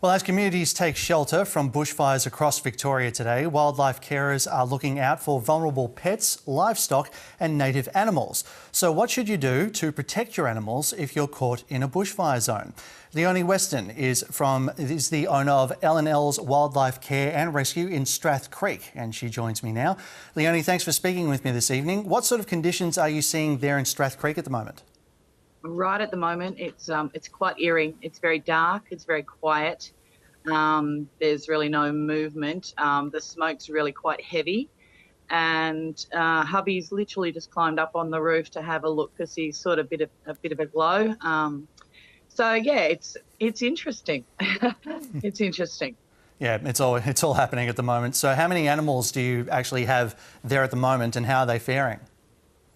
Well, as communities take shelter from bushfires across Victoria today, wildlife carers are looking out for vulnerable pets, livestock and native animals. So what should you do to protect your animals if you're caught in a bushfire zone? Leonie Weston is the owner of LnLz Wildlife Care and Rescue in Strath Creek, and she joins me now. Leonie, thanks for speaking with me this evening. What sort of conditions are you seeing there in Strath Creek at the moment? Right at the moment, it's quite eerie. It's very dark. It's very quiet. There's really no movement. The smoke's really quite heavy, and hubby's literally just climbed up on the roof to have a look because he's sort of a bit of a glow. So yeah, it's interesting. It's interesting. Yeah, it's all happening at the moment. So how many animals do you actually have there at the moment, and how are they faring?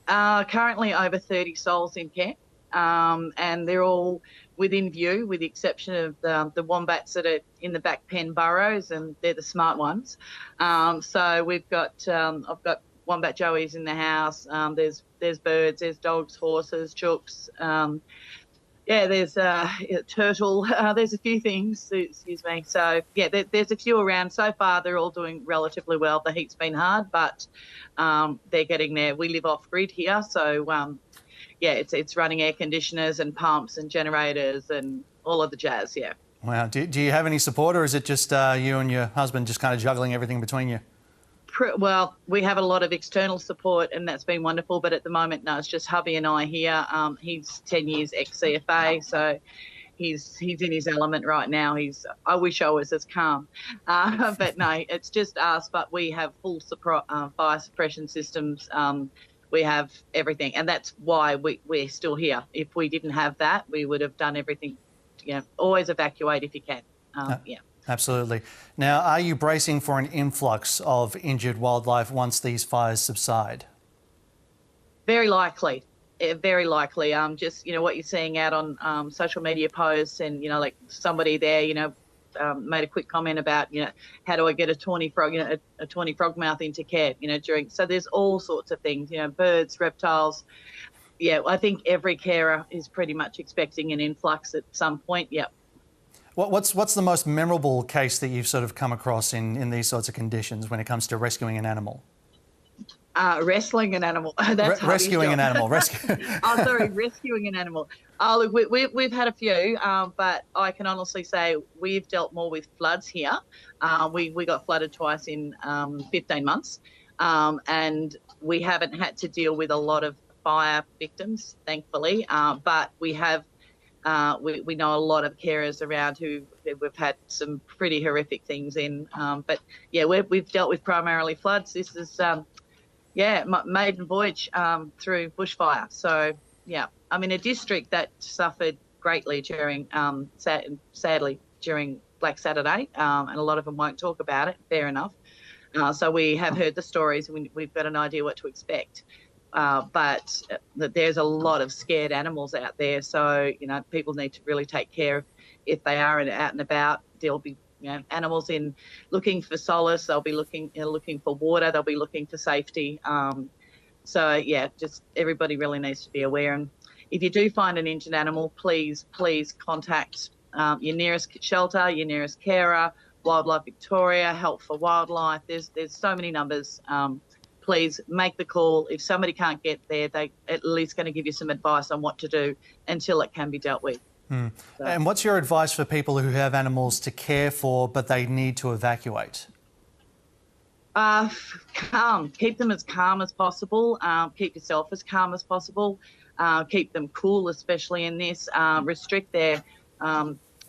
Currently over 30 souls in care. And they're all within view, with the exception of the wombats that are in the back pen burrows, and they're the smart ones. So we've got, I've got wombat joeys in the house. There's birds, there's dogs, horses, chooks. Yeah, there's a turtle. There's a few things. Excuse me. So yeah, there's a few around. So far, they're all doing relatively well. The heat's been hard, but they're getting there. We live off grid here, so. Yeah, it's running air conditioners and pumps and generators and all of the jazz, yeah. Wow. Do you have any support, or is it just you and your husband just kind of juggling everything between you? Well, we have a lot of external support, and that's been wonderful, but at the moment, no, it's just hubby and I here. He's 10 years ex-CFA, so he's in his element right now. I wish I was as calm. But no, it's just us, but we have full fire suppression systems. We have everything, and that's why we're still here. If we didn't have that, we would have done everything. You know, always evacuate if you can. Yeah. Absolutely. Now, are you bracing for an influx of injured wildlife once these fires subside? Very likely. Very likely. Just, you know, what you're seeing out on social media posts, and, you know, like somebody there, you know, made a quick comment about, you know, how do I get a tawny frog, you know, a tawny frogmouth into care, you know, so there's all sorts of things, you know, birds, reptiles. Yeah, I think every carer is pretty much expecting an influx at some point. Yeah. What's the most memorable case that you've sort of come across in these sorts of conditions when it comes to rescuing an animal? Wrestling an animal. That's rescuing an animal. Rescuing an animal. Oh, look, we've had a few, but I can honestly say we've dealt more with floods here. We got flooded twice in 15 months, and we haven't had to deal with a lot of fire victims, thankfully. But we have, we know a lot of carers around who we've had some pretty horrific things in. But yeah, we've dealt with primarily floods. This is yeah, maiden voyage through bushfire. So, yeah, I'm in a district that suffered greatly during, sadly, during Black Saturday, and a lot of them won't talk about it, fair enough. So we have heard the stories, and we've got an idea what to expect. But there's a lot of scared animals out there, so, you know, people need to really take care if they are out and about. There'll be, you know, animals in looking for solace. They'll be looking for water. They'll be looking for safety. So yeah, just everybody really needs to be aware. And if you do find an injured animal, please contact your nearest shelter, your nearest carer, Wildlife Victoria, Help for Wildlife. There's so many numbers. Please make the call. If somebody can't get there, they at least going to give you some advice on what to do until it can be dealt with. So. And what's your advice for people who have animals to care for but they need to evacuate? Calm. Keep them as calm as possible. Keep yourself as calm as possible. Keep them cool, especially in this. Restrict their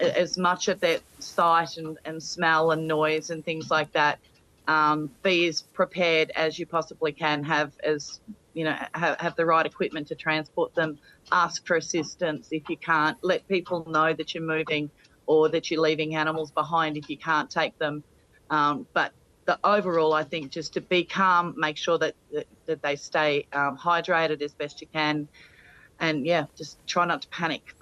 as much of their sight and smell and noise and things like that. Be as prepared as you possibly can. Have the right equipment to transport them. Ask for assistance if you can't. Let people know that you're moving or that you're leaving animals behind if you can't take them. But the overall, I think, just to be calm, make sure that they stay hydrated as best you can, and yeah, just try not to panic.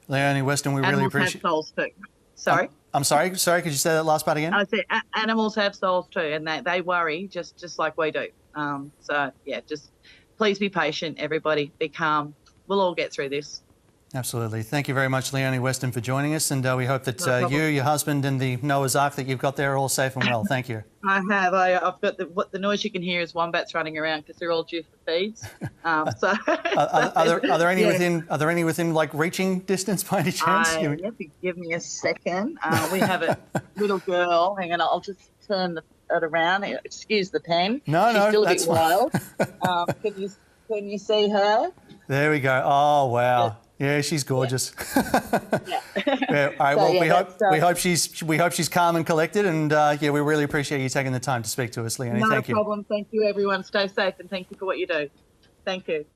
Leonie Weston, we really appreciate. Animals have souls too. Sorry. I'm sorry. Could you say that last part again? I said animals have souls too, and they worry just like we do. So yeah, just please be patient, everybody. Be calm. We'll all get through this. Absolutely. Thank you very much, Leonie Weston, for joining us, and we hope that you, your husband and the Noah's Ark that you've got there are all safe and well. Thank you. I have. I've got the noise you can hear is wombats running around because they're all due for feeds. Are there any within like reaching distance by any chance? You have to give me a second. We have a little girl. Hang on, I'll just turn it around. Excuse the pen. She's still a that's bit wild. Can you see her? There we go. Oh wow. Yeah, she's gorgeous. Yeah. Yeah. All right. Well, we hope she's calm and collected, and yeah, we really appreciate you taking the time to speak to us, Leonie. Thank you. No problem. Thank you, everyone. Stay safe, and thank you for what you do. Thank you.